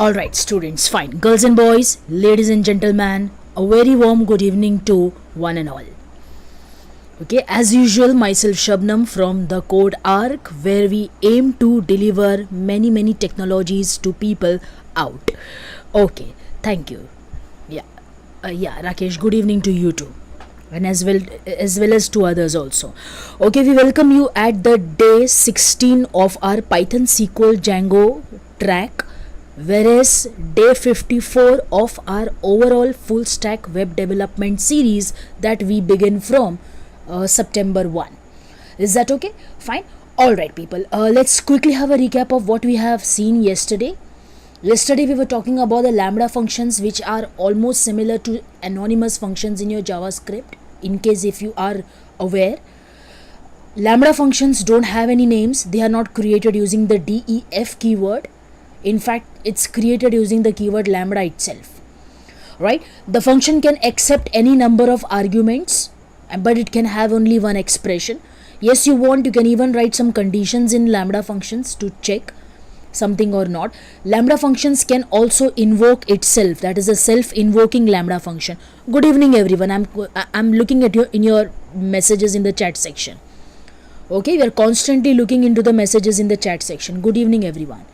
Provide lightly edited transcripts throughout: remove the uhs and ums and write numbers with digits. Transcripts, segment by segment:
Alright students, fine. Girls and boys, ladies and gentlemen, a very warm good evening to one and all. Okay, as usual, myself Shabnam from the Code Ark, where we aim to deliver many technologies to people out. Okay, thank you. Yeah, Rakesh, good evening to you too. And as well as to others also. Okay, we welcome you at the day 16 of our Python SQL Django track, whereas day 54 of our overall full stack web development series that we begin from September 1. Is that okay? Fine. Alright people, let's quickly have a recap of what we have seen yesterday. Yesterday we were talking about the lambda functions, which are almost similar to anonymous functions in your JavaScript. In case if you are aware, lambda functions don't have any names. They are not created using the def keyword. In fact, it's created using the keyword lambda itself, right? The function can accept any number of arguments, but it can have only one expression. Yes, you can even write some conditions in lambda functions to check something or not. Lambda functions can also invoke itself. That is a self-invoking lambda function. Good evening everyone. I'm looking at you in your messages in the chat section. Okay, we are constantly looking into the messages in the chat section. Good evening everyone.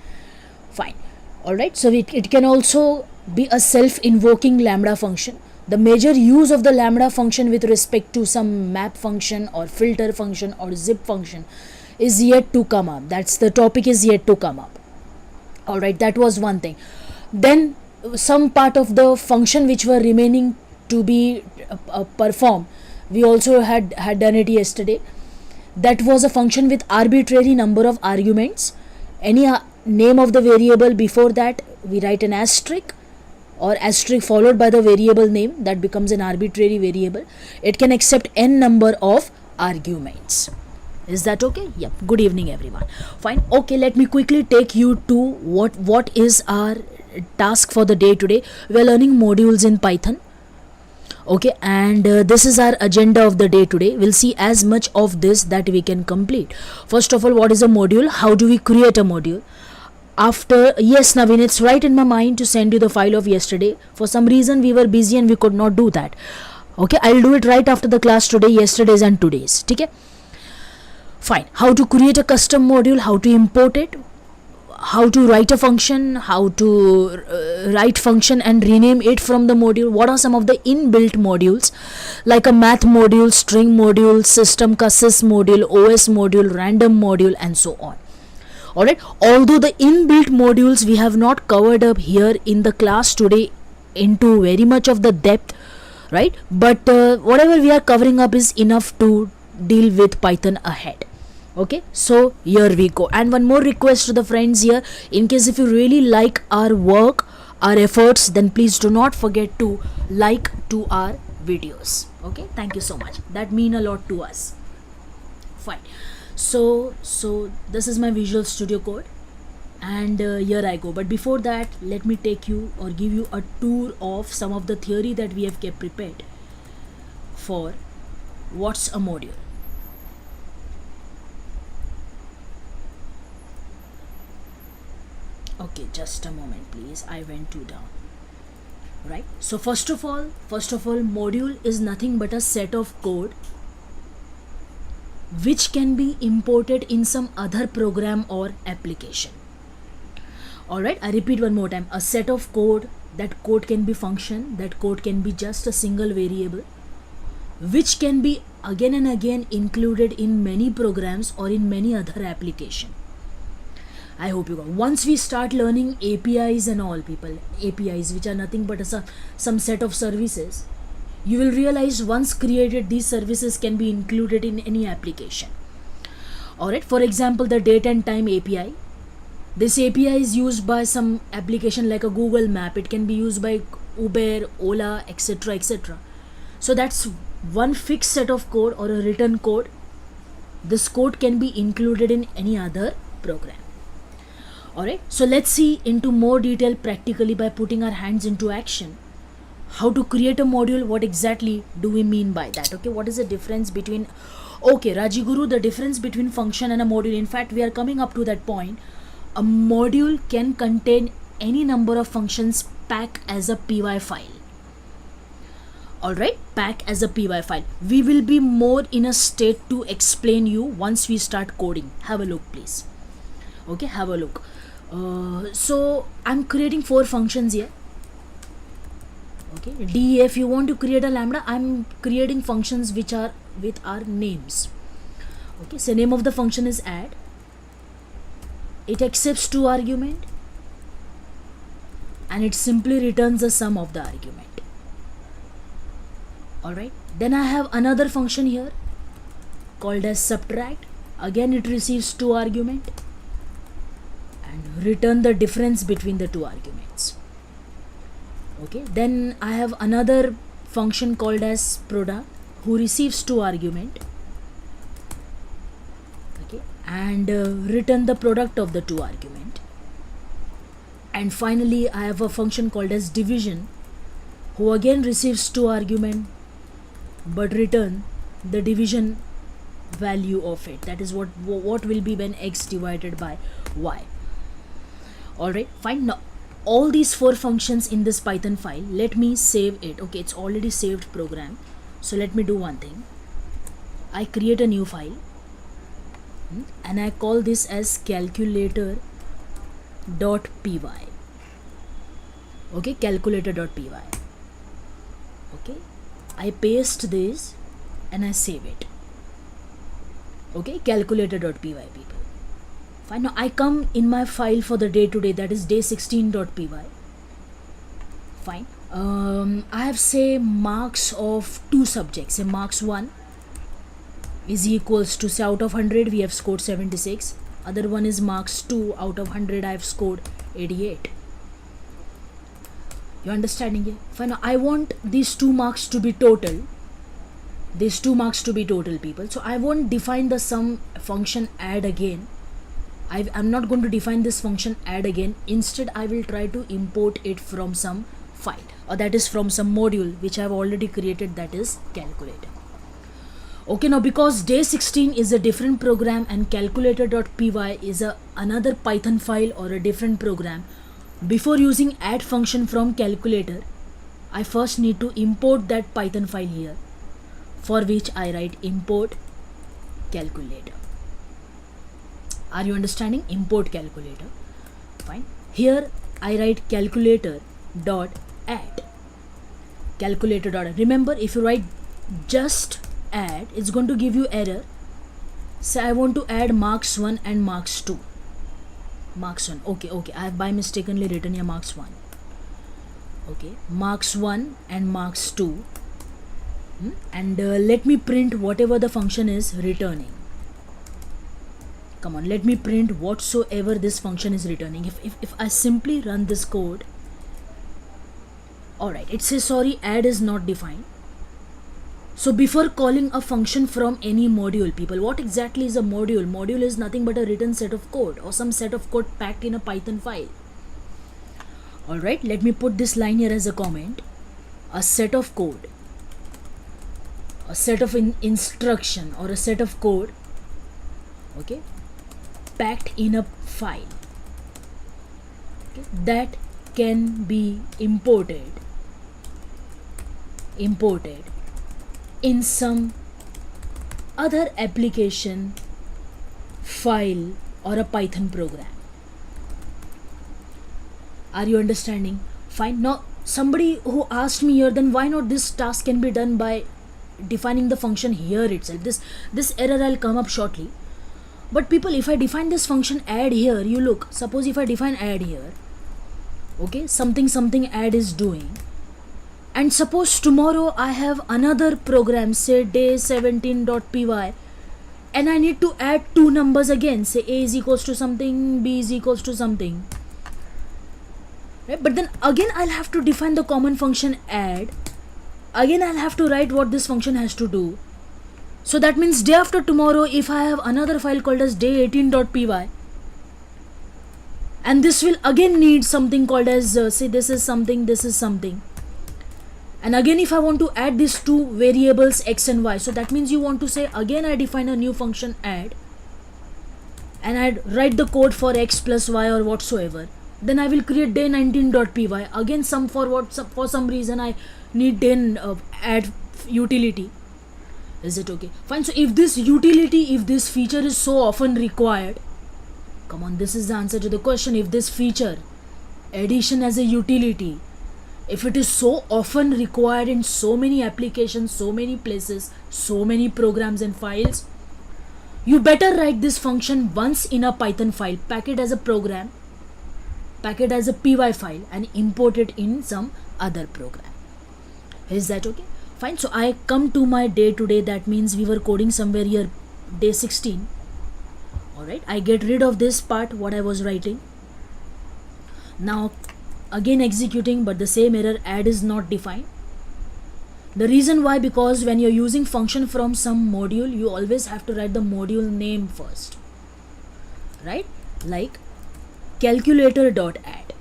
Fine. Alright, so it can also be a self-invoking lambda function. The major use of the lambda function with respect to some map function or filter function or zip function is yet to come up. That's the topic is yet to come up. Alright, that was one thing. Then some part of the function which were remaining to be performed, we also had done it yesterday. That was a function with arbitrary number of arguments. Any name of the variable before that, we write an asterisk or asterisk followed by the variable name. That becomes an arbitrary variable. It can accept n number of arguments. Is that okay? Yep. Good evening everyone. Fine. Okay, let me quickly take you to what is our task for the day today. We are learning modules in Python. Okay, and this is our agenda of the day today. We'll see as much of this that we can complete. First of all, what is a module? How do we create a module? Yes Naveen, it's right in my mind to send you the file of yesterday. For some reason we were busy and we could not do that. Okay, I'll do it right after the class today, yesterday's and today's. Okay? Fine. How to create a custom module, how to import it, how to write a function, how to write function and rename it from the module. What are some of the inbuilt modules like a math module, string module, system ka Sys module, OS module, random module, and so on. Alright, although the inbuilt modules we have not covered up here in the class today into very much of the depth, right? But whatever we are covering up is enough to deal with Python ahead. Okay, so here we go. And one more request to the friends here, in case if you really like our work, our efforts, then please do not forget to like to our videos. Okay, thank you so much. That mean a lot to us. Fine. So this is my Visual Studio Code, and here I go. But before that, let me take you or give you a tour of some of the theory that we have kept prepared for what's a module. Okay, just a moment please, I went too down. Right, so first of all, module is nothing but a set of code which can be imported in some other program or application. Alright, I repeat one more time. A set of code, that code can be function, that code can be just a single variable, which can be again and again included in many programs or in many other applications. I hope you got. Once we start learning APIs and all people, APIs which are nothing but some set of services, you will realize once created, these services can be included in any application. Alright, for example, the date and time API. This API is used by some application like a Google Map. It can be used by Uber, Ola, etc. etc. So that's one fixed set of code or a written code. This code can be included in any other program. Alright, so let's see into more detail practically by putting our hands into action. How to create a module, what exactly do we mean by that? Okay, what is the difference between, okay Rajiguru, the difference between function and a module. In fact, we are coming up to that point. A module can contain any number of functions pack as a py file. Alright, pack as a py file. We will be more in a state to explain you once we start coding. Have a look please. Okay, have a look. So I'm creating 4 functions here. Okay, if you want to create a lambda, I'm creating functions which are with our names. Okay, so name of the function is add. It accepts 2 argument and it simply returns the sum of the argument. Alright, then I have another function here called as subtract. Again it receives 2 argument and return the difference between the 2 arguments. Okay, then I have another function called as product who receives 2 argument, okay, and return the product of the 2 argument. And finally I have a function called as division who again receives 2 argument but return the division value of it. That is what will be when x divided by y. Alright, fine. Now all these 4 functions in this Python file, let me save it. Okay, it's already saved program. So let me do one thing. I create a new file and I call this as calculator.py. Okay, calculator.py. Okay, I paste this and I save it. Okay, calculator.py people. Fine. Now I come in my file for the day today, that is day16.py. Fine. I have say marks of 2 subjects. Say marks 1 is equals to, say out of 100 we have scored 76. Other one is marks 2, out of 100 I have scored 88. You understanding it? Fine. Now I want these 2 marks to be total. These 2 marks to be total people. So I won't define the sum function add again. I'm not going to define this function add again. Instead I will try to import it from some file, or that is from some module which I have already created, that is calculator. Okay, now because day16 is a different program and calculator.py is another Python file or a different program, before using add function from calculator I first need to import that Python file here, for which I write import calculator. Are you understanding? Import calculator. Fine. Here I write calculator dot add. Calculator dot add. Remember, if you write just add, it's going to give you error. Say I want to add marks 1 and marks 2. Marks 1. Okay. I have by mistakenly written here marks 1. Okay. Marks 1 and marks 2. And let me print whatever the function is returning. Come on, let me print whatsoever this function is returning. If I simply run this code, alright, it says sorry, add is not defined. So before calling a function from any module, people, what exactly is a module? Module is nothing but a written set of code or some set of code packed in a Python file. Alright, let me put this line here as a comment. A set of code, a set of instruction or a set of code, okay, packed in a file, okay, that can be imported in some other application, file or a Python program. Are you understanding? Fine. Now somebody who asked me here, then why not this task can be done by defining the function here itself? This error I'll come up shortly. But people, if I define this function add here, you look, suppose if I define add here, okay, something add is doing, and suppose tomorrow I have another program, say day17.py, and I need to add 2 numbers again, say a is equals to something, b is equals to something, right? But then again I'll have to define the common function add. Again I'll have to write what this function has to do. So that means day after tomorrow, if I have another file called as day18.py, and this will again need something called as say this is something, and again if I want to add these 2 variables x and y, so that means you want to say again I define a new function add, and I'd write the code for x plus y or whatsoever, then I will create day19.py. Again, for some reason I need then add utility. Is it okay? Fine. So if this utility, if this feature is so often required, come on, this is the answer to the question. If this feature, addition as a utility, if it is so often required in so many applications, so many places, so many programs and files, you better write this function once in a Python file, pack it as a program, pack it as a py file, and import it in some other program. Is that okay? Fine. So I come to my day today. That means we were coding somewhere here day 16. Alright, I get rid of this part what I was writing. Now again executing, but the same error, add is not defined. The reason why, because when you're using function from some module, you always have to write the module name first, right? Like calculator.add.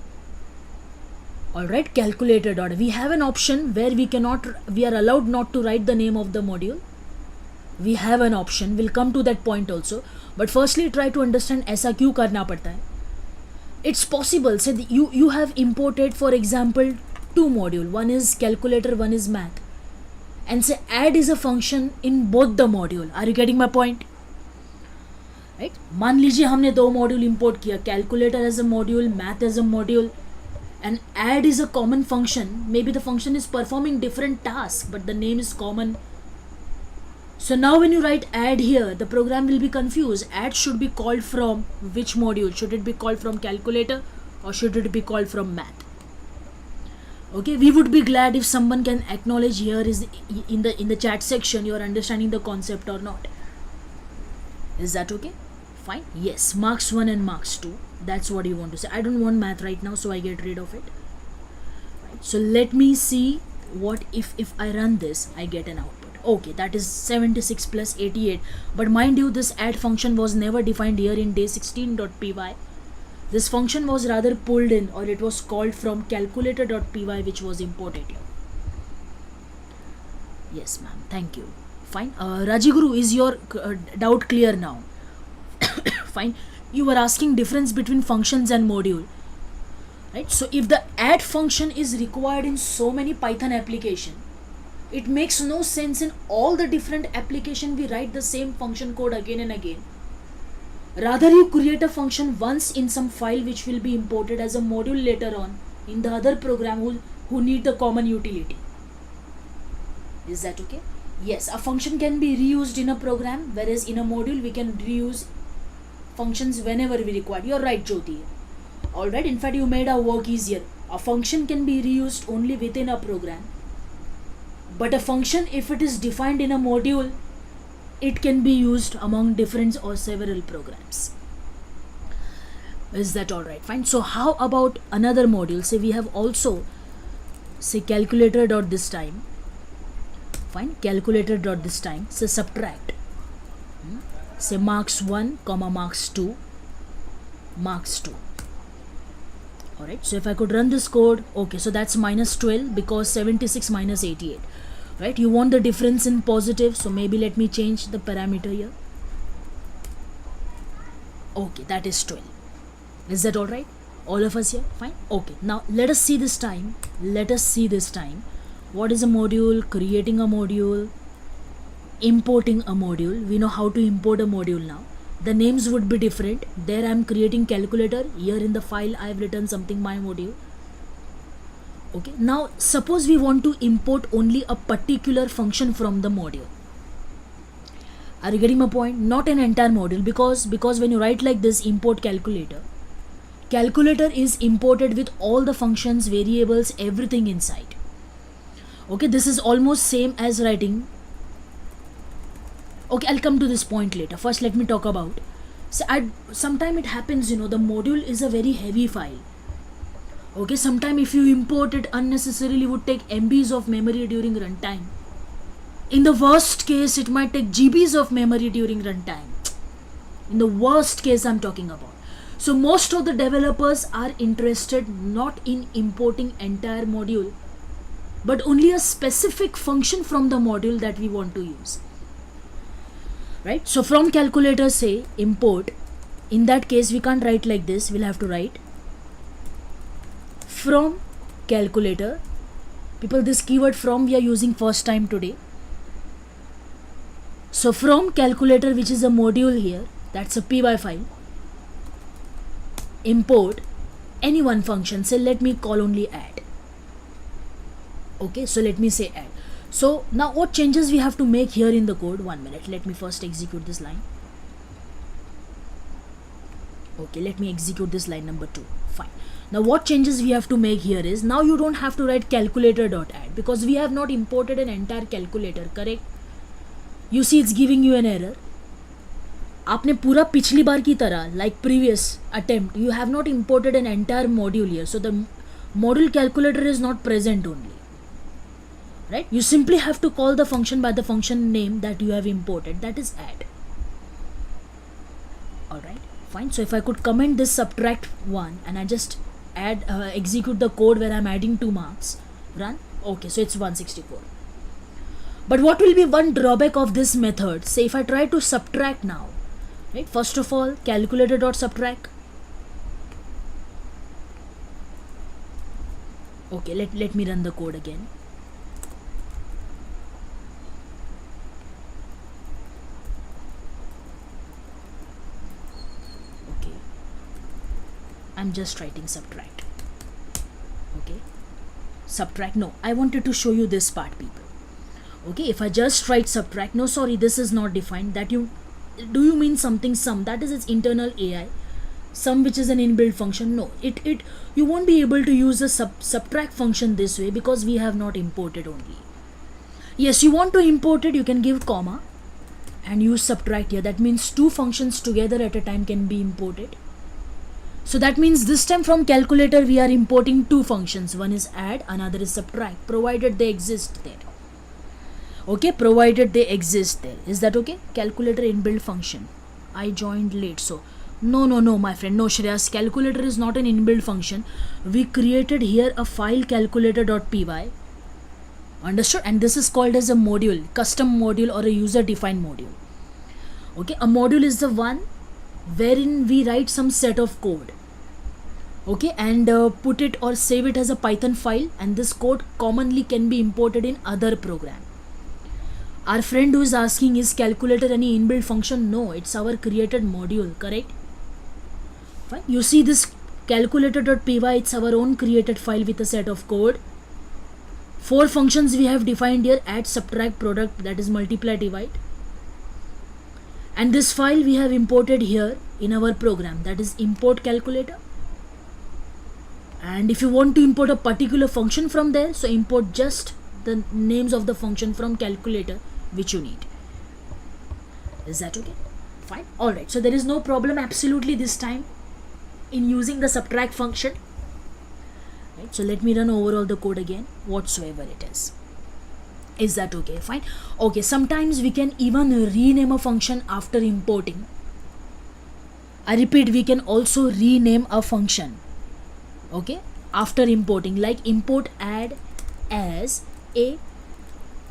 Alright, calculator. We have an option where we are allowed not to write the name of the module. We have an option, we'll come to that point also. But firstly, try to understand ऐसा क्यों करना पड़ता है. It's possible, say you have imported, for example, 2 modules. One is calculator, one is math. And say add is a function in both the module. Are you getting my point? Right? मान लीजिए हमने 2 module import किया, calculator as a module, math as a module, and add is a common function. Maybe the function is performing different tasks, but the name is common. So now when you write add here, the program will be confused. Add should be called from which module? Should it be called from calculator or should it be called from math? Okay, we would be glad if someone can acknowledge here is in the chat section you're understanding the concept or not. Is that okay? Fine. Yes, marks 1 and marks 2. That's what you want to say. I don't want math right now, so I get rid of it. Right. So let me see what if I run this, I get an output. Okay, that is 76 plus 88. But mind you, this add function was never defined here in day16.py. This function was rather pulled in, or it was called from calculator.py, which was imported here. Yes, ma'am. Thank you. Fine. Rajiguru, is your doubt clear now? Fine. You were asking difference between functions and module. Right? So if the add function is required in so many Python applications, it makes no sense in all the different applications we write the same function code again and again. Rather, you create a function once in some file which will be imported as a module later on in the other program who need the common utility. Is that okay? Yes, a function can be reused in a program, whereas in a module we can reuse functions whenever we require. You're right, Jyoti. Alright, in fact you made our work easier. A function can be reused only within a program. But a function, if it is defined in a module, it can be used among different or several programs. Is that alright? Fine. So how about another module? Say we have also, say calculator dot this time. Fine. Calculator dot this time. Say subtract. Say marks 1 comma marks 2. Marks 2. Alright. So if I could run this code, okay. So that's minus 12 because 76 minus 88. Right, you want the difference in positive, so maybe let me change the parameter here. Okay, that is 12. Is that all right? All of us here? Fine. Okay, now let us see this time. Let us see this time. What is a module? Creating a module, importing a module. We know how to import a module now. The names would be different. There I am creating calculator. Here in the file I have written something my module. Okay, now suppose we want to import only a particular function from the module. Are you getting my point? Not an entire module, because when you write like this, import calculator, calculator is imported with all the functions, variables, everything inside. Okay, this is almost same as writing. Okay, I'll come to this point later. First let me talk about, so sometimes it happens, the module is a very heavy file. Okay, sometimes if you import it unnecessarily, would take MBs of memory during runtime. In the worst case, it might take GBs of memory during runtime. In the worst case I'm talking about. So most of the developers are interested not in importing entire module, but only a specific function from the module that we want to use. Right? So from calculator, say import. In that case, we can't write like this. We'll have to write from calculator. People, this keyword from we are using first time today. So from calculator, which is a module here, that's a py file, import any one function. Say let me call only add. Okay, so let me say add. So now what changes we have to make here in the code? 1 minute, let me first execute this line. Okay, let me execute this line number 2. Fine. Now what changes we have to make here is, now you don't have to write calculator.add because we have not imported an entire calculator, correct? You see it's giving you an error. आपने पूरा पिछली बार की तरह, like previous attempt, you have not imported an entire module here. So the module calculator is not present only. Right? You simply have to call the function by the function name that you have imported, that is add. Alright, fine. So if I could comment this subtract 1 and I just add execute the code where I'm adding 2 marks, run. Okay, so it's 164. But what will be one drawback of this method? Say if I try to subtract now, right? First of all, calculator.subtract. Okay, let me run the code again. Okay, I'm just writing subtract. Okay, subtract. No, I wanted to show you this part, people. Okay, if I just write subtract, no, sorry, this is not defined. That you do you mean something sum? That is its internal AI. Sum, which is an inbuilt function. No, it you won't be able to use the subtract function this way because we have not imported only. Yes, you want to import it, you can give comma and use subtract here. That means 2 functions together at a time can be imported. So that means this time from calculator we are importing 2 functions. One is add, another is subtract, provided they exist there. Okay, provided they exist there. Is that okay? Calculator inbuilt function. I joined late, so no, my friend, no, Shreyas, calculator is not an inbuilt function. We created here a file calculator.py. Understood? And this is called as a module, custom module or a user defined module. Okay, a module is the one wherein we write some set of code. Okay, and put it or save it as a Python file, and this code commonly can be imported in other program. Our friend who is asking, is calculator any inbuilt function? No, it's our created module, correct? Fine. You see this calculator.py, it's our own created file with a set of code. 4 functions we have defined here: add, subtract, product, that is multiply, divide. And this file we have imported here in our program, that is import calculator. And if you want to import a particular function from there, so import just the names of the function from calculator which you need. Is that okay? Fine. Alright, so there is no problem absolutely this time in using the subtract function. Right, so let me run overall the code again, whatsoever it is. Is that okay? Fine. Okay, sometimes we can even rename a function after importing. I repeat, we can also rename a function, okay, after importing, like import add as A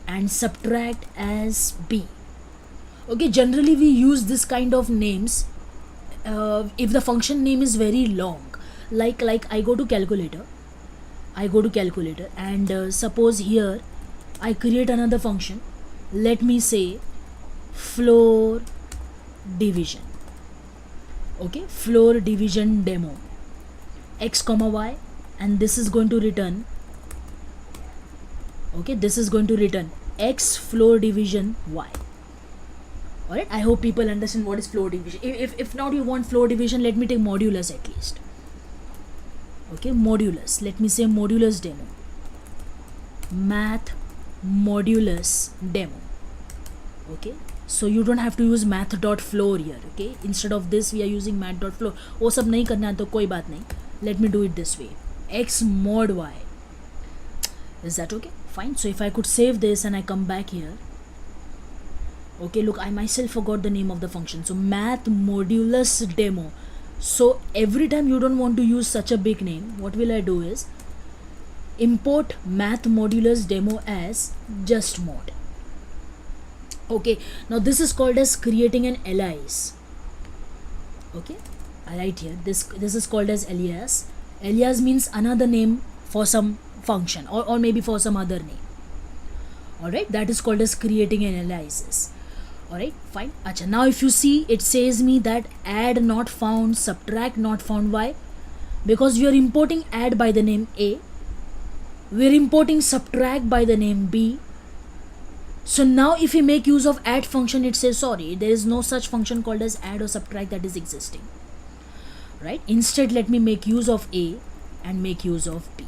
and subtract as B. Okay, generally we use this kind of names if the function name is very long, like I go to calculator and suppose here I create another function. Let me say floor division. Okay, floor division demo x comma y, and this is going to return, okay, this is going to return x floor division y. Alright, I hope people understand what is floor division. If not you want floor division, let me take modulus at least. Okay, modulus, let me say modulus demo, math modulus demo. Okay, so you don't have to use math.floor here. Okay, instead of this we are using math.floor. वो सब नहीं करना है तो कोई बात नहीं. Let me do it this way, x mod y. Is that okay? Fine. So if I could save this and I come back here. Okay, look, I myself forgot the name of the function. So math modulus demo. So every time you don't want to use such a big name, what will I do is import math modulus demo as just mod. Okay, now this is called as creating an alias. Okay, I write here this is called as alias. Alias means another name for some function or maybe for some other name. Alright, that is called as creating an aliases. Alright, fine. Acha, now if you see, it says me that add not found, subtract not found. Why? Because we are importing add by the name A, we are importing subtract by the name B. So now if we make use of add function, it says sorry, there is no such function called as add or subtract that is existing. Right? Instead, let me make use of A and make use of B.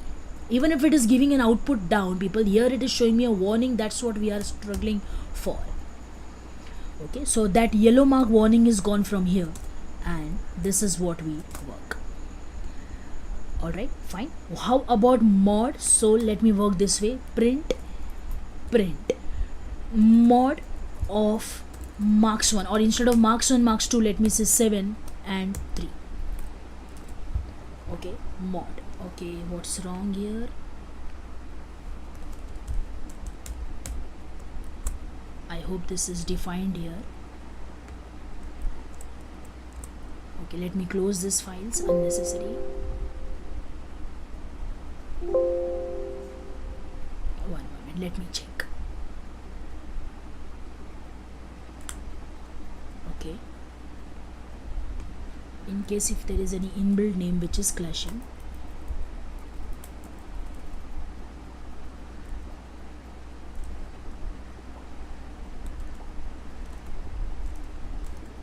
Even if it is giving an output down, people, here it is showing me a warning. That's what we are struggling for. Okay, so that yellow mark warning is gone from here, and this is what we work. Alright, fine. How about mod? So let me work this way. Print mod of marks 1, or instead of marks 1 marks 2, let me say 7 and 3. Okay, mod. Okay, what's wrong here? I hope this is defined here. Okay, let me close this file, it's unnecessary. One moment, let me check. Okay, in case if there is any inbuilt name which is clashing.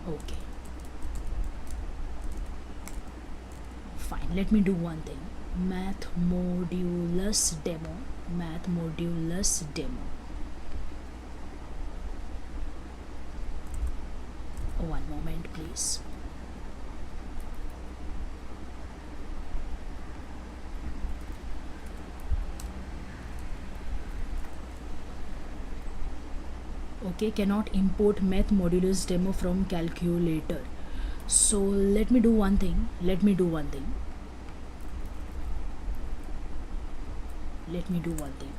Okay, fine, let me do one thing. Math modulus demo. One moment please. Okay, cannot import math modulus demo from calculator. So let me do one thing.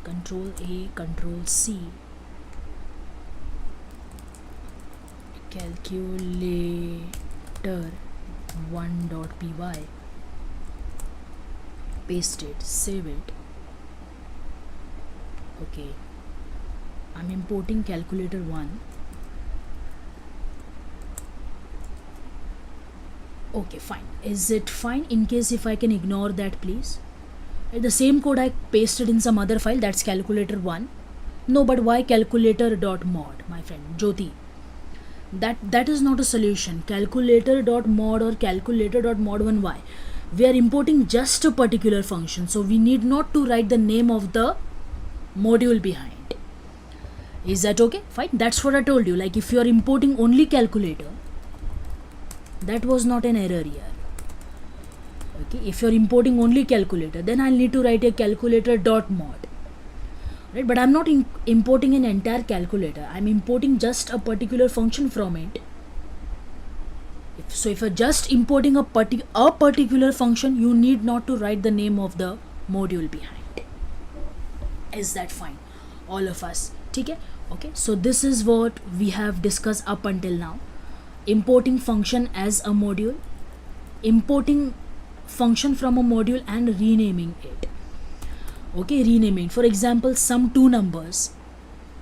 Control A, Control C, calculator 1.py, paste it, save it. Okay, I'm importing calculator 1. Okay, fine. Is it fine in case if I can ignore that, please? The same code I pasted in some other file, that's calculator 1. No, but why calculator.mod, my friend Jyoti? That is not a solution. Calculator.mod or calculator.mod1. Why? We are importing just a particular function, so we need not to write the name of the module behind. Is that okay? Fine. That's what I told you. Like if you are importing only calculator, that was not an error here. Okay, if you are importing only calculator, then I'll need to write a calculator.mod. Right? But I'm not importing an entire calculator. I'm importing just a particular function from it. If you're just importing a particular function, you need not to write the name of the module behind. Is that fine? All of us. Okay? Okay, so this is what we have discussed up until now. Importing function as a module, importing function from a module and renaming it. Okay, renaming. For example, sum two numbers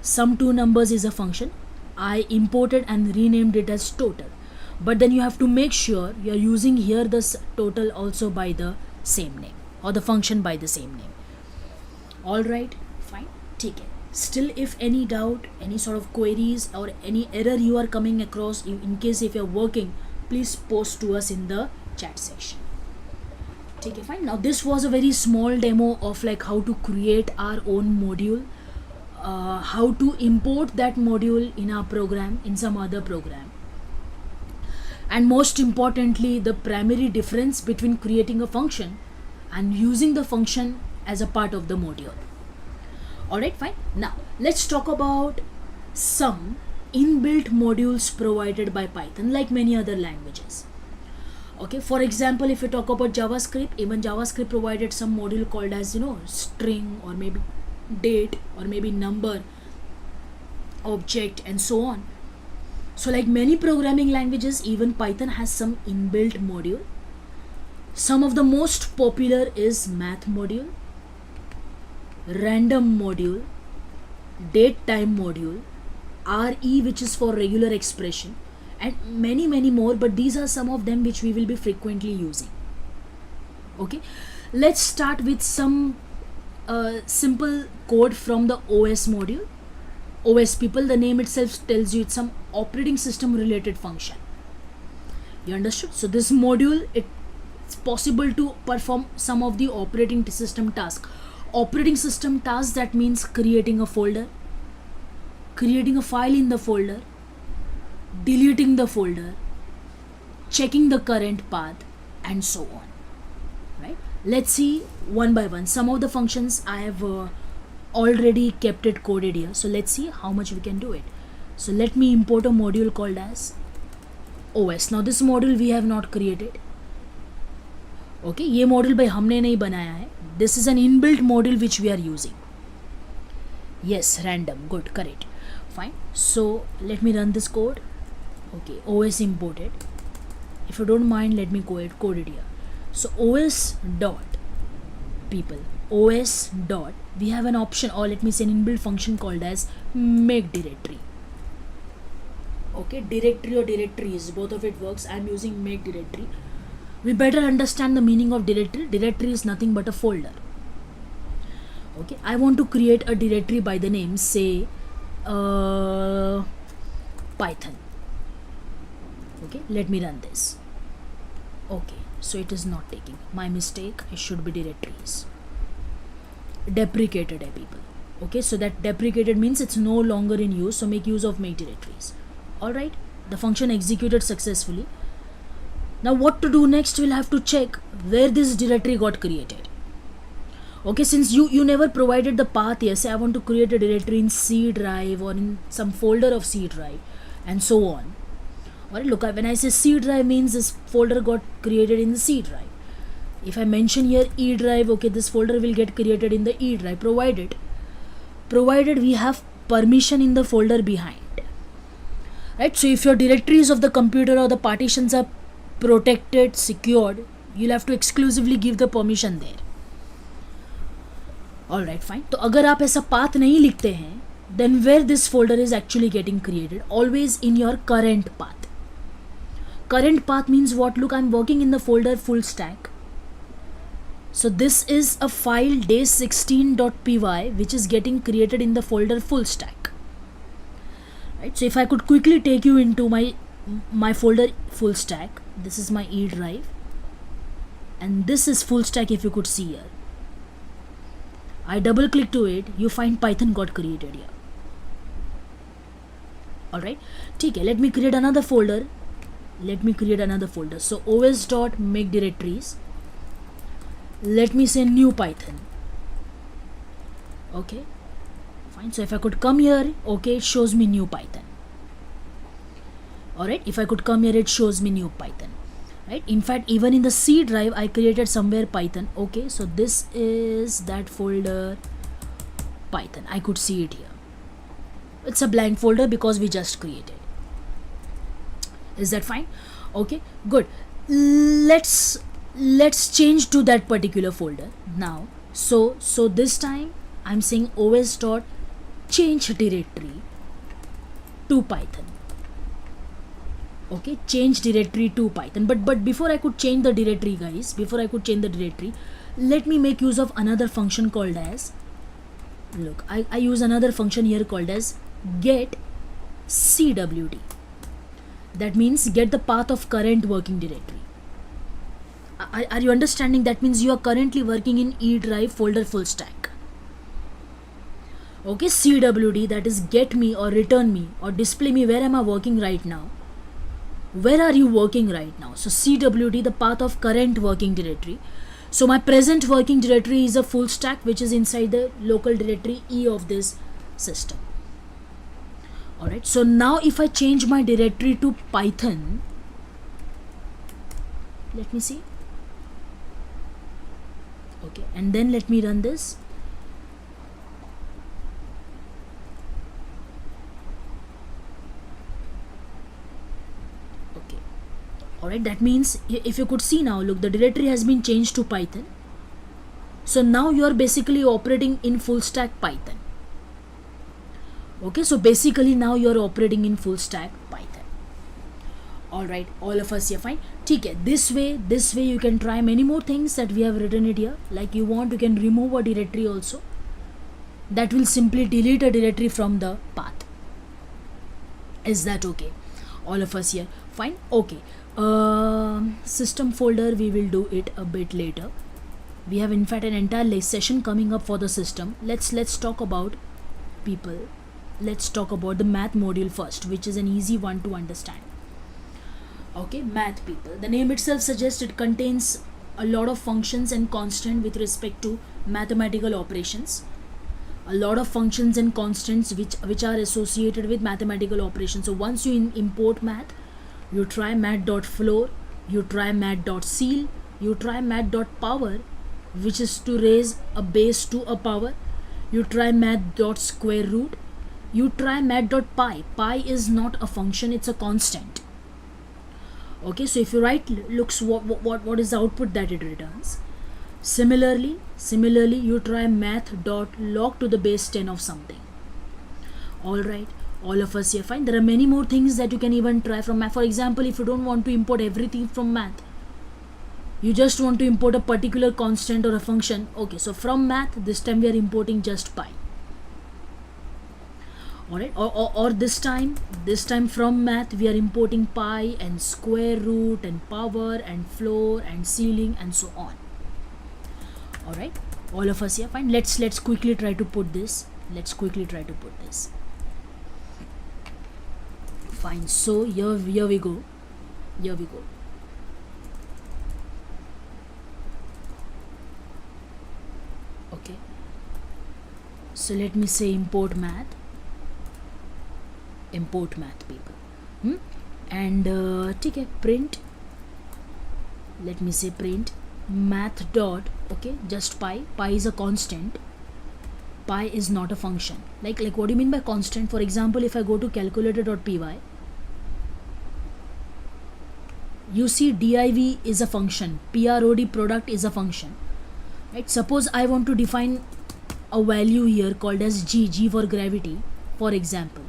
is a function. I imported and renamed it as total. But then you have to make sure you are using here the total also by the same name, or the function by the same name. Alright, fine, take it. Still, if any doubt, any sort of queries or any error you are coming across, in case if you are working, please post to us in the chat section. Okay, fine. Now this was a very small demo of like how to create our own module, how to import that module in our program, in some other program, and most importantly the primary difference between creating a function and using the function as a part of the module. Alright, fine. Now let's talk about some inbuilt modules provided by Python, like many other languages. Okay, for example, if you talk about JavaScript, even JavaScript provided some module called as, string, or maybe date, or maybe number, object, and so on. So like many programming languages, even Python has some inbuilt module. Some of the most popular is math module, random module, date time module, RE which is for regular expression, and many more, but these are some of them which we will be frequently using. Okay, let's start with some simple code from the OS module. OS people, the name itself tells you it's some operating system related function. You understood? So this module, it's possible to perform some of the operating system tasks. Operating system tasks, that means creating a folder, creating a file in the folder, deleting the folder, checking the current path, and so on. Right? Let's see one by one. Some of the functions I have already kept it coded here. So let's see how much we can do it. So let me import a module called as OS. Now this module we have not created. Okay, ये module by हमने नहीं बनाया है. This is an inbuilt module which we are using. Yes, random. Good, correct. Fine. So let me run this code. Okay, OS imported. If you don't mind, let me code it here. So OS dot people, OS dot, we have an option, or let me say an inbuilt function called as make directory. Okay, directory or directories, both of it works. I am using make directory. We better understand the meaning of directory. Directory is nothing but a folder. Okay, I want to create a directory by the name, say Python. Okay, let me run this. Okay, so it is not taking. My mistake. It should be directories. Deprecated people. Okay, so that deprecated means it's no longer in use, so make use of make directories. Alright, the function executed successfully. Now what to do next? We'll have to check where this directory got created. Okay, since you never provided the path here, say I want to create a directory in C drive or in some folder of C drive and so on. Alright, look, when I say C drive means this folder got created in the C drive. If I mention here E drive, okay, this folder will get created in the E drive, provided we have permission in the folder behind. Right, so if your directories of the computer or the partitions are protected, secured, you'll have to exclusively give the permission there. Alright, fine. तो अगर आप ऐसा path नहीं लिखते हैं, then where this folder is actually getting created? Always in your current path. Current path means what? Look, I'm working in the folder full stack. So this is a file day16.py which is getting created in the folder full stack. Right? So if I could quickly take you into my folder full stack, this is my E drive, and this is full stack. If you could see here, I double click to it, you find Python got created here. Alright, ठीक है, let me create another folder. So os.make directories, let me say new Python. Okay, fine. So if I could come here, okay, it shows me new Python. Alright, if I could come here, it shows me new Python. Right, in fact, even in the C drive I created somewhere Python. Okay, so this is that folder Python. I could see it here. It's a blank folder because we just created. Is that fine? Okay, good. Let's change to that particular folder now. So this time I'm saying os.change directory to Python. Okay, change directory to Python. But before I could change the directory, guys, let me make use of another function called as, look, I use another function here called as get cwd. That means get the path of current working directory. Are you understanding? That means you are currently working in E drive folder full stack. Okay, cwd, that is get me or return me or display me where am I working right now. Where are you working right now? So cwd, the path of current working directory. So my present working directory is a full stack which is inside the local directory E of this system. Alright, so now if I change my directory to Python, let me see. Okay, and then let me run this. Okay, alright, that means if you could see now, look, the directory has been changed to Python. So now you are basically operating in full stack Python. Okay, so basically now you are operating in full stack Python. Alright, all of us here, fine. Okay, this way you can try many more things that we have written it here. Like you want, you can remove a directory also. That will simply delete a directory from the path. Is that okay? All of us here, fine. Okay, system folder, we will do it a bit later. We have in fact an entire session coming up for the system. Let's talk about people. Let's talk about the math module first, which is an easy one to understand. Okay, math people. The name itself suggests it contains a lot of functions and constant with respect to mathematical operations. A lot of functions and constants which are associated with mathematical operations. So once you import math, you try math.floor, you try math.ceil, you try math.power, which is to raise a base to a power. You try math.square root, you try math.pi. Pi is not a function, it's a constant. Okay, so if you write looks what is the output that it returns. Similarly you try math.log to the base 10 of something. Alright, all of us here, fine. There are many more things that you can even try from math. For example, if you don't want to import everything from math, you just want to import a particular constant or a function. Okay, so from math, this time we are importing just pi. Alright, or this time from math we are importing pi and square root and power and floor and ceiling and so on. Alright, all of us here, fine. Let's quickly try to put this. Fine, so here we go. Okay, so let me say import math people. And take print, let me say print math dot, okay, just pi is a constant, pi is not a function. Like what do you mean by constant? For example, if I go to calculator.py, you see div is a function, prod product is a function, right? Suppose I want to define a value here called as g for gravity, for example.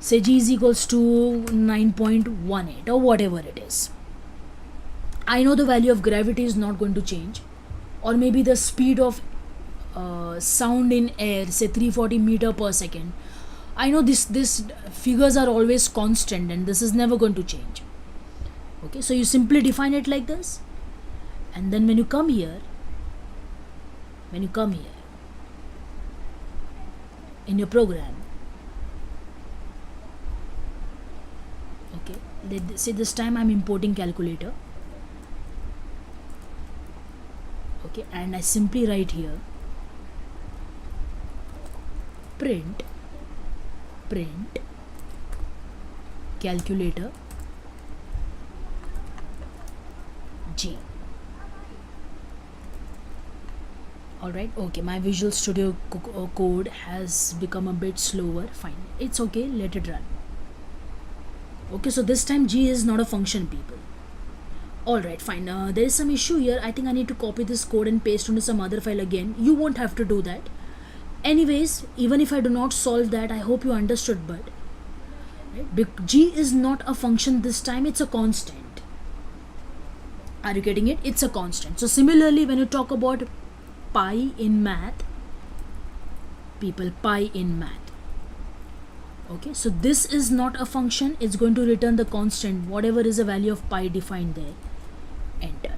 Say g is equals to 9.18 or whatever it is. I know the value of gravity is not going to change, or maybe the speed of sound in air, say 340 meter per second. I know this figures are always constant and this is never going to change. Okay, so you simply define it like this, and then when you come here in your program, okay, let's say this time I'm importing calculator. Okay, and I simply write here print calculator g. Alright, okay, my Visual Studio code has become a bit slower. Fine, it's okay, let it run. Okay, so this time g is not a function, people. Alright, fine. There is some issue here. I think I need to copy this code and paste into some other file again. You won't have to do that. Anyways, even if I do not solve that, I hope you understood. But right? G is not a function this time, it's a constant. Are you getting it? It's a constant. So similarly, when you talk about pi in math, people, pi in math. Okay, so this is not a function, it's going to return the constant, whatever is the value of pi defined there. Enter.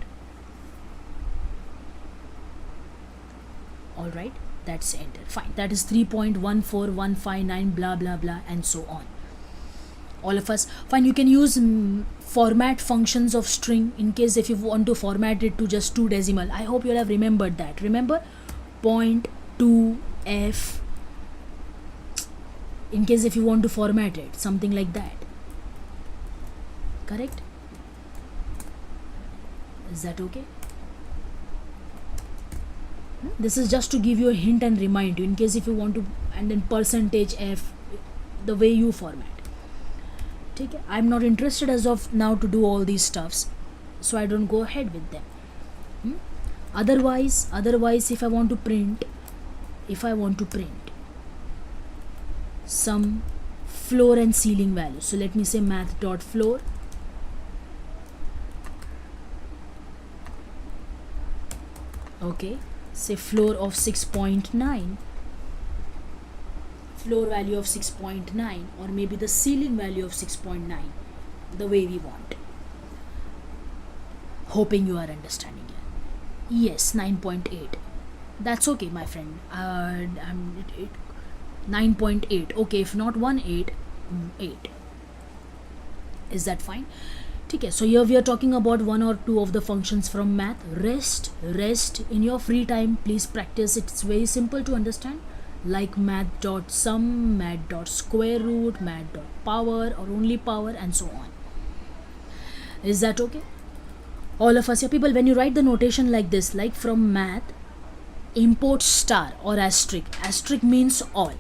Alright, that's enter. Fine, that is 3.14159 blah blah blah and so on. All of us, fine. You can use format functions of string in case if you want to format it to just 2 decimal. I hope you have remembered that. Remember, 0.2f, in case if you want to format it, something like that. Correct? Is that okay? This is just to give you a hint and remind you in case if you want to, and then %f, the way you format. Okay? I'm not interested as of now to do all these stuffs, so I don't go ahead with them. Otherwise if I want to print some floor and ceiling values, so let me say math.floor, okay, say floor of 6.9, floor value of 6.9, or maybe the ceiling value of 6.9, the way we want. Hoping you are understanding it. Yes, 9.8. That's okay, my friend. 9.8. Okay, if not 8. Is that fine? Okay, so here we are talking about one or two of the functions from math. Rest in your free time, please practice. It's very simple to understand, like math.sum, math.square root, math.power or only power, and so on. Is that okay? All of us here, people, when you write the notation like this, like from math, import star or asterisk means all.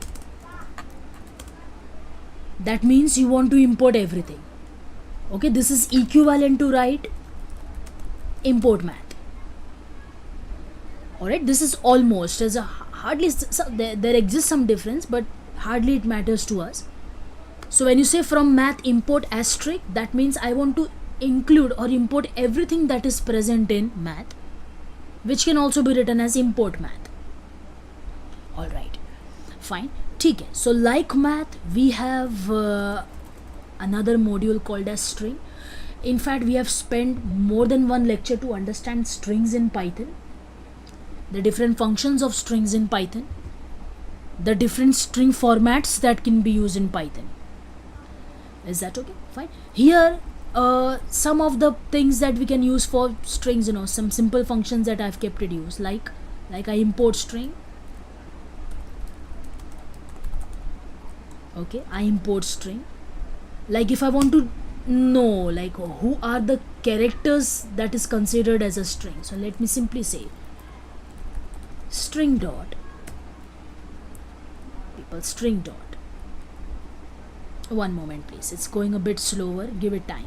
That means you want to import everything. Okay, this is equivalent to write import math. Alright, this is almost as a hardly, there exists some difference, but hardly it matters to us. So when you say from math import asterisk, that means I want to include or import everything that is present in math, which can also be written as import math. Alright, fine. Okay, so like math, we have another module called as string. In fact, we have spent more than one lecture to understand strings in Python, the different functions of strings in Python, the different string formats that can be used in Python. Is that okay? Fine. Here some of the things that we can use for strings, some simple functions that I've kept it used, like I import string. Okay, I import string. Like if I want to know like who are the characters that is considered as a string, so let me simply say string dot, people, string dot. One moment please, it's going a bit slower, give it time.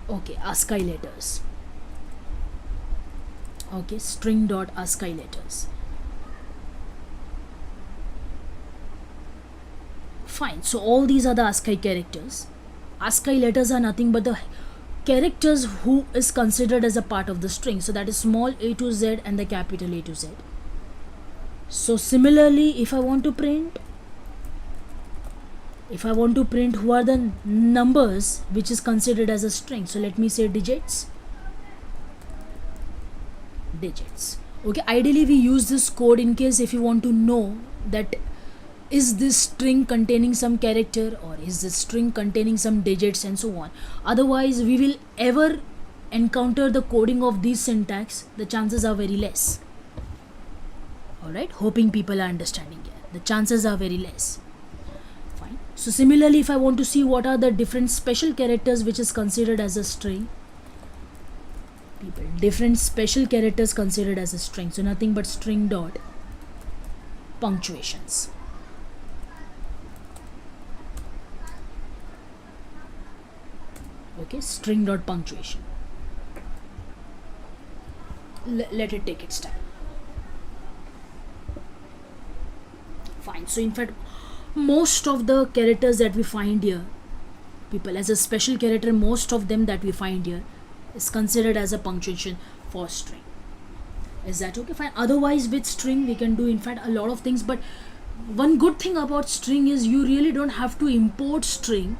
Okay, ASCII letters. Okay, string dot ASCII letters. Fine, so all these are the ASCII characters. ASCII letters are nothing but the characters who is considered as a part of the string, so that is small a to z and the capital A to z. So similarly, if I want to print who are the numbers which is considered as a string, so let me say digits. Okay, ideally we use this code in case if you want to know that is this string containing some character or is this string containing some digits and so on. Otherwise we will ever encounter the coding of these syntax, the chances are very less. Alright, hoping people are understanding here. The chances are very less. Fine. So similarly, if I want to see what are the different special characters which is considered as a string, people, different special characters considered as a string, so nothing but string dot punctuations. Okay, string dot punctuation. Let it take its time. Fine. So in fact, most of the characters that we find here, people, as a special character, most of them that we find here is considered as a punctuation for string. Is that okay? Fine. Otherwise with string we can do in fact a lot of things, but one good thing about string is you really don't have to import string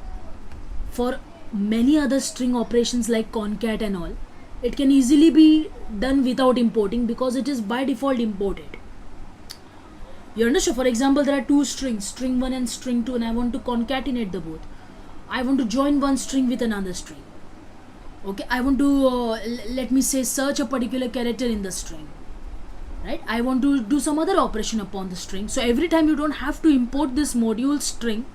for many other string operations like concat and all. It can easily be done without importing because it is by default imported. You understand? For example, there are two strings, string 1 and string 2, and I want to concatenate the both. I want to join one string with another string. Okay, I want to let me say search a particular character in the string, right? I want to do some other operation upon the string. So every time you don't have to import this module string.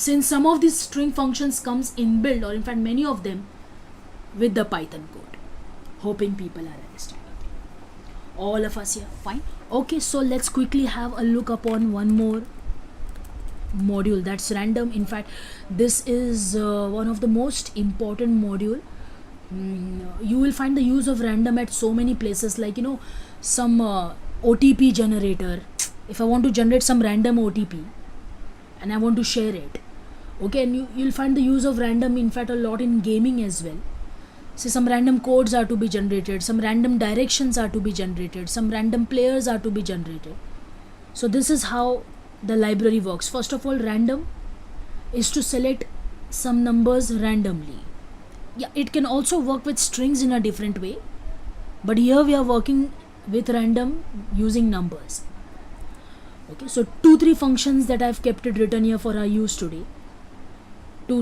since some of these string functions comes inbuilt, or in fact many of them, with the Python code. Hoping people are understanding. All of us here, fine. Okay, so let's quickly have a look upon one more module, that's random. In fact, this is one of the most important module. You will find the use of random at so many places, like some OTP generator. If I want to generate some random OTP and I want to share it, okay, and you'll find the use of random in fact a lot in gaming as well. So some random codes are to be generated, some random directions are to be generated, some random players are to be generated. So this is how the library works. First of all, random is to select some numbers randomly. Yeah, it can also work with strings in a different way, but here we are working with random using numbers. Okay, so 2-3 functions that I've kept it written here for our use today.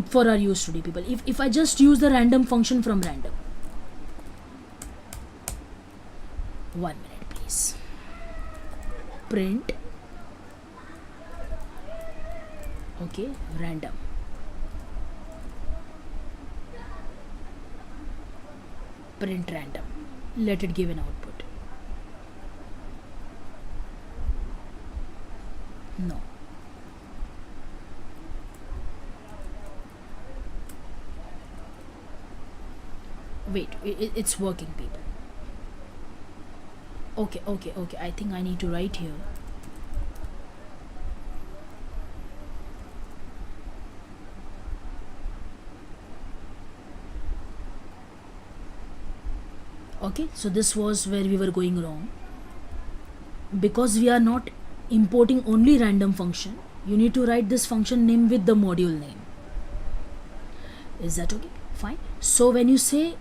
For our use today, people. If I just use the random function from random. 1 minute, please. Print. Okay, random. Print random. Let it give an output. No. Wait, it's working, people. Okay, I think I need to write here. Okay, so this was where we were going wrong, because we are not importing only random function. You need to write this function name with the module name. Is that okay? Fine. So when you say,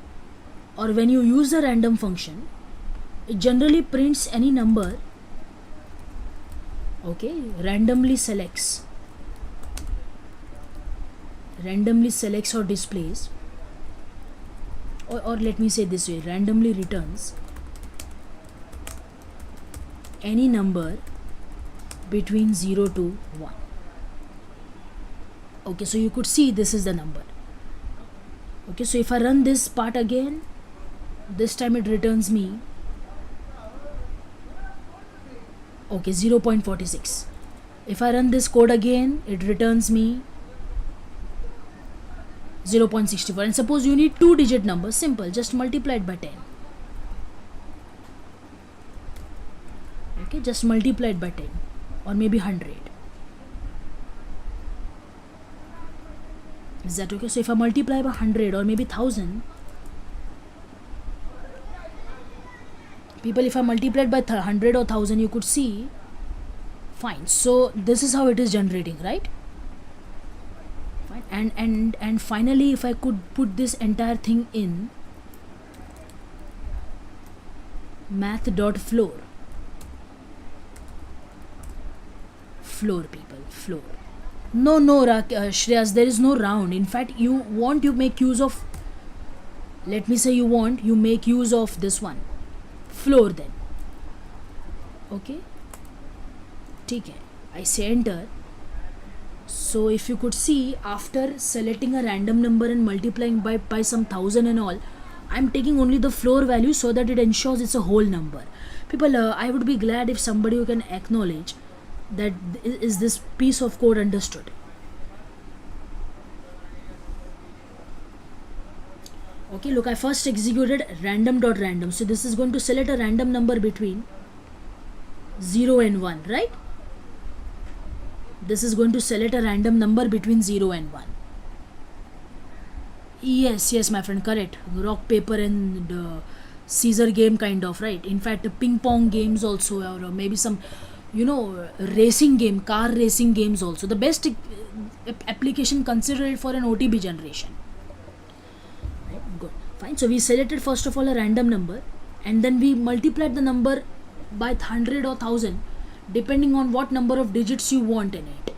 or when you use a random function, it generally prints any number, okay, randomly selects or displays, or let me say this way, randomly returns any number between 0 to 1. Okay, so you could see this is the number. Okay, so if I run this part again, this time it returns me, okay, 0.46. If I run this code again, it returns me 0.64. And suppose you need 2-digit number, simple, just multiply it by 10. Okay, just multiply it by 10 or maybe 100. Is that okay? So if I multiply by 100 or maybe 1000, people, if I multiplied by 100 or 1000, you could see, fine. So this is how it is generating, right? Fine. And finally, if I could put this entire thing in math.floor, people, floor. No, Shreyas, there is no round. In fact, you make use of, let me say you make use of this one, floor then. Okay, ठीक है, I say enter. So if you could see, after selecting a random number and multiplying by some 1000 and all, I'm taking only the floor value so that it ensures it's a whole number. People, I would be glad if somebody who can acknowledge that is this piece of code understood. Okay, look, I first executed random.random. So this is going to select a random number between 0 and 1, right? This is going to select a random number between 0 and 1. Yes, my friend, correct. Rock, paper and Caesar game kind of, right? In fact, ping pong games also, or maybe some, racing game, car racing games also. The best application considered for an OTP generation. Right, good, fine. So we selected first of all a random number, and then we multiplied the number by 100 or 1000, depending on what number of digits you want in it.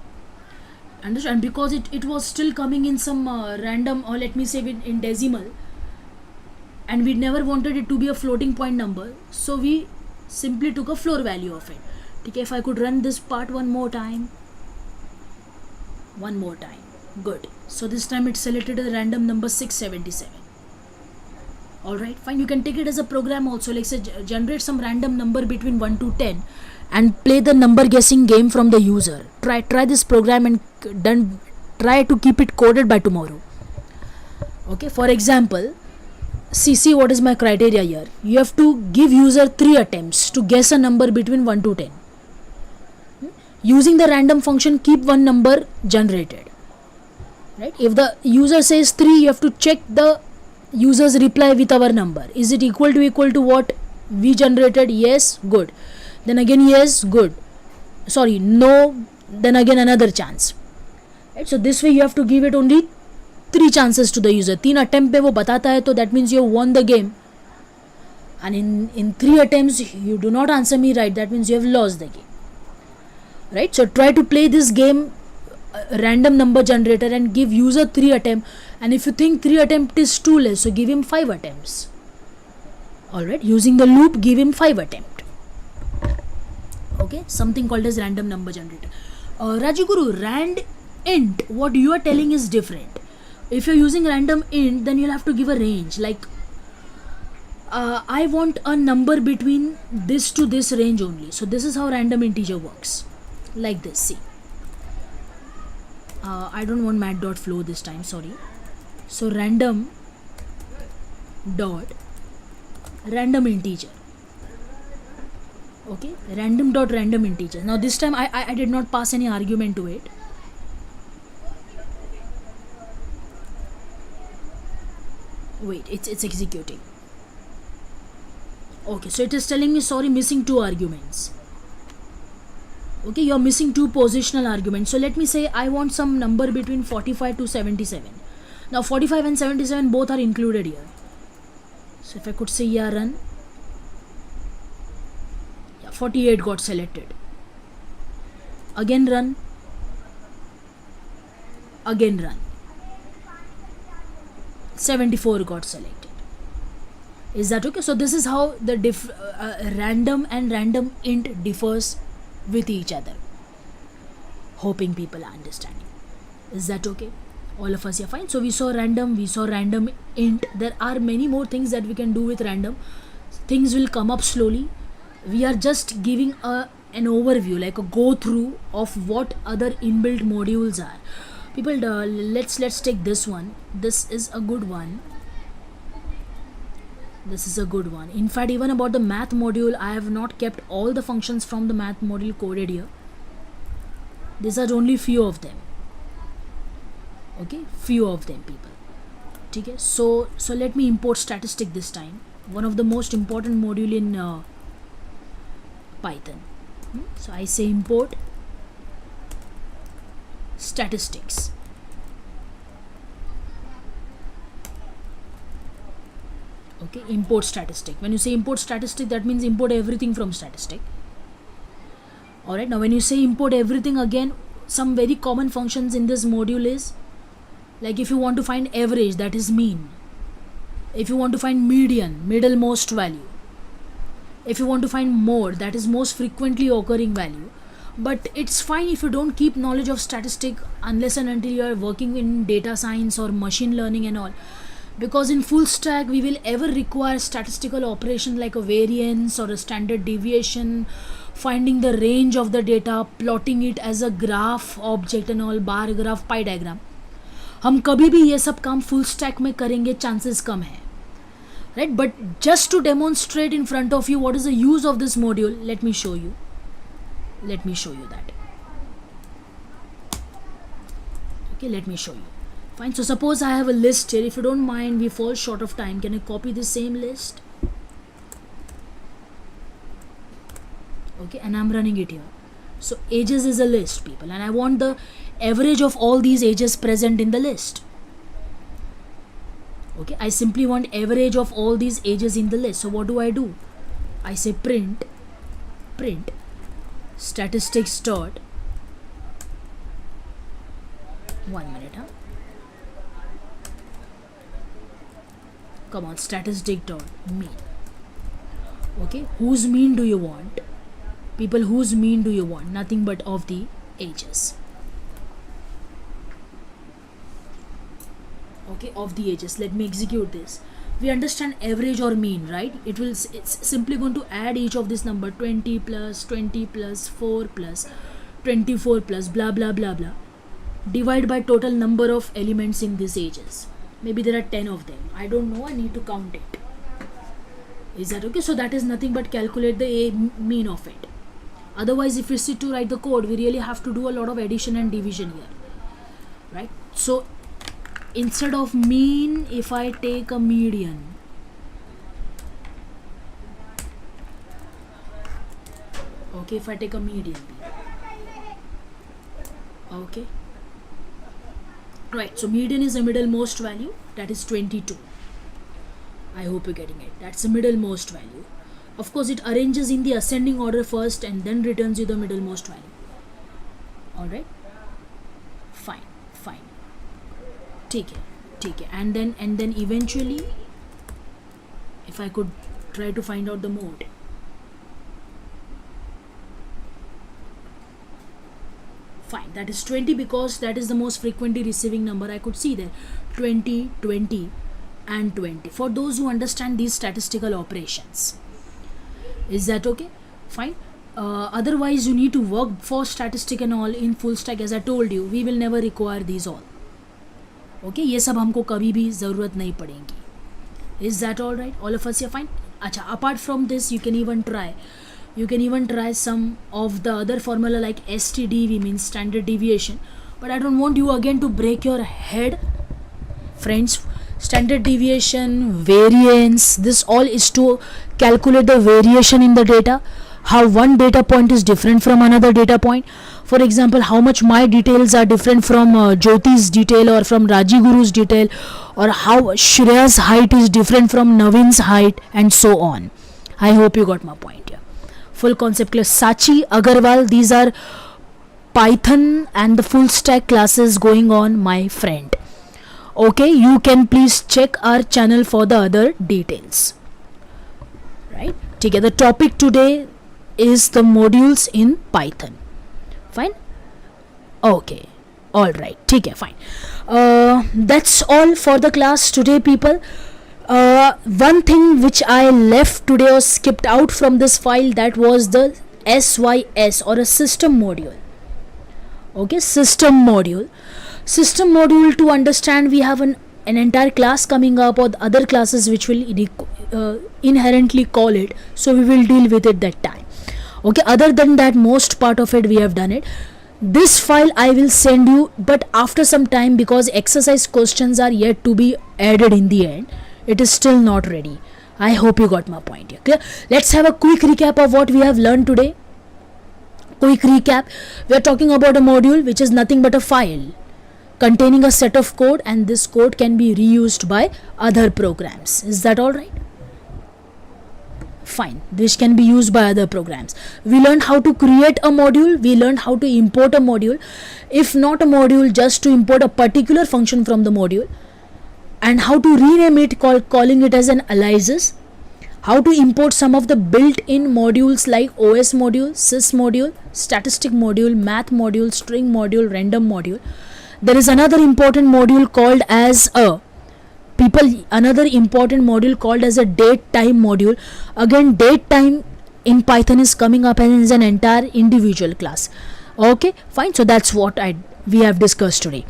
And because it was still coming in some random, or let me say in decimal, and we never wanted it to be a floating point number, so we simply took a floor value of it. Okay, if I could run this part one more time. Good. So this time it's selected a random number 677. Alright, fine. You can take it as a program also. Like say generate some random number between 1 to 10 and play the number guessing game from the user. Try this program and try to keep it coded by tomorrow. Okay, for example, see what is my criteria here. You have to give user 3 attempts to guess a number between 1 to 10. Using the random function, keep one number generated. Right? If the user says 3, you have to check the user's reply with our number. Is it equal to what we generated? Yes, good. Then again yes, good. Sorry, no, then again another chance. Right? So this way you have to give it only 3 chances to the user. 3 attempt पे वो बताता है, तो that means you won the game. And in 3 attempts you do not answer me right, that means you have lost the game. Right? So try to play this game random number generator and give user 3 attempts, and if you think 3 attempt is too less, so give him 5 attempts. Alright, using the loop, give him 5 attempt. Okay, something called as random number generator. Rajiguru, rand int, what you are telling is different. If you're using random int, then you'll have to give a range, like I want a number between this to this range only. So this is how random integer works, like this. See, I don't want mat.flow this time, sorry. So random dot random integer. Okay, random dot random integer. Now this time I did not pass any argument to it. Wait, it's executing. Okay, so it is telling me, sorry, missing 2 arguments. Okay, you're missing 2 positional arguments. So let me say I want some number between 45 to 77. Now 45 and 77 both are included here. So if I could say yeah, run. Yeah, 48 got selected. Again run. Again run. 74 got selected. Is that okay? So this is how the random and random int differs with each other. Hoping people are understanding. Is that okay? All of us are fine. So we saw random int. There are many more things that we can do with random. Things will come up slowly. We are just giving an overview, like a go through of what other inbuilt modules are. People, let's take this one. This is a good one. This is a good one. In fact, even about the math module, I have not kept all the functions from the math module coded here. These are only few of them. Okay, few of them, people. Okay, so let me import statistic this time. One of the most important module in Python. So I say import statistics. Okay, import statistic. When you say import statistic, that means import everything from statistic. Alright, now when you say import everything, again, some very common functions in this module is, like if you want to find average, that is mean. If you want to find median, middlemost value. If you want to find mode, that is most frequently occurring value. But it's fine if you don't keep knowledge of statistic unless and until you are working in data science or machine learning and all. Because in full stack we will ever require statistical operation like a variance or a standard deviation, finding the range of the data, plotting it as a graph object and all, bar graph, pie diagram. हम कभी भी ये सब काम full stack में करेंगे, chances कम है, right? But just to demonstrate in front of you what is the use of this module, let me show you that. Okay, let me show you. Fine, so suppose I have a list here. If you don't mind, we fall short of time. Can I copy the same list? Okay, and I'm running it here. So ages is a list, people, and I want the average of all these ages present in the list. Okay, I simply want average of all these ages in the list. So what do? I say print statistics dot, 1 minute, come on, statistic dot mean. Okay, whose mean do you want? People, whose mean do you want? Nothing but of the ages. okay, of the ages. Let me execute this. We understand average or mean, right? It's simply going to add each of this number, 20 plus 20 plus 4 plus 24 plus blah blah blah blah, divide by total number of elements in these ages. Maybe there are 10 of them, I don't know, I need to count it. Is that okay? So that is nothing but calculate the mean of it. Otherwise, if we sit to write the code, we really have to do a lot of addition and division here, right? So instead of mean, if I take a median, okay, if I take a median, okay, right, so median is the middlemost value, that is 22. I hope you're getting it. That's the middlemost value. Of course, it arranges in the ascending order first and then returns you the middlemost value. Alright, fine. Take it. And then eventually, if I could try to find out the mode. Fine, that is 20 because that is the most frequently receiving number. I could see there 20, 20 and 20 for those who understand these statistical operations. Is that okay? Fine. Otherwise you need to work for statistic and all in full stack. As I told you, we will never require these all. Okay, ये सब हमको कभी भी ज़रूरत नहीं पड़ेगी. Is that all right? All of us here fine? अच्छा, apart from this, you can even try some of the other formula like STDV, means standard deviation. But I don't want you again to break your head, friends. Standard deviation, variance, this all is to calculate the variation in the data, how one data point is different from another data point. For example, how much my details are different from Jyoti's detail or from Rajiguru's detail, or how Shreya's height is different from Navin's height, and so on. I hope you got my point here. Full concept class. Sachi, Agarwal, these are Python and the full stack classes going on, my friend. Okay, you can please check our channel for the other details. Right? Okay, the topic today is the modules in Python. Fine? Okay. Alright. Okay, fine. That's all for the class today, people. One thing which I left today or skipped out from this file, that was the SYS or a system module. Okay, system module. System module, to understand, we have an entire class coming up, or the other classes which will inherently call it, so we will deal with it that time. Okay, other than that, most part of it we have done it. This file I will send you, but after some time, because exercise questions are yet to be added in the end. It is still not ready. I hope you got my point here. Clear? Let's have a quick recap of what we have learned today. Quick recap. We are talking about a module which is nothing but a file containing a set of code, and this code can be reused by other programs. Is that all right? Fine. This can be used by other programs. We learned how to create a module. We learned how to import a module. If not a module, just to import a particular function from the module. And how to rename it, calling it as an aliases. How to import some of the built-in modules like OS module, Sys module, statistic module, math module, string module, random module. There is another important module called as a date time module. Again, date time in Python is coming up as an entire individual class. Okay, fine. So that's what we have discussed today.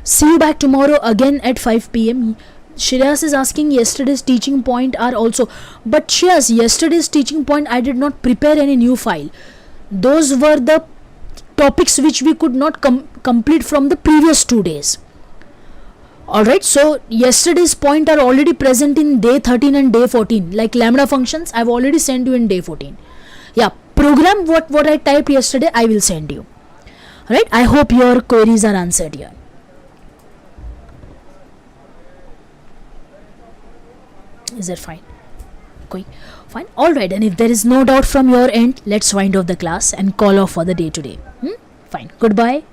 See you back tomorrow again at 5 p.m. Shreyas is asking yesterday's teaching point are also, but Shreyas, yesterday's teaching point I did not prepare any new file. Those were the topics which we could not complete from the previous 2 days. Alright, so yesterday's point are already present in day 13 and day 14. Like lambda functions, I've already sent you in day 14. Yeah, program what I typed yesterday, I will send you. Alright, I hope your queries are answered here. Is that fine? Going fine. Alright, and if there is no doubt from your end, let's wind off the class and call off for the day today. Fine. Goodbye.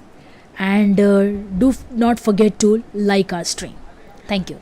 And do not forget to like our stream. Thank you.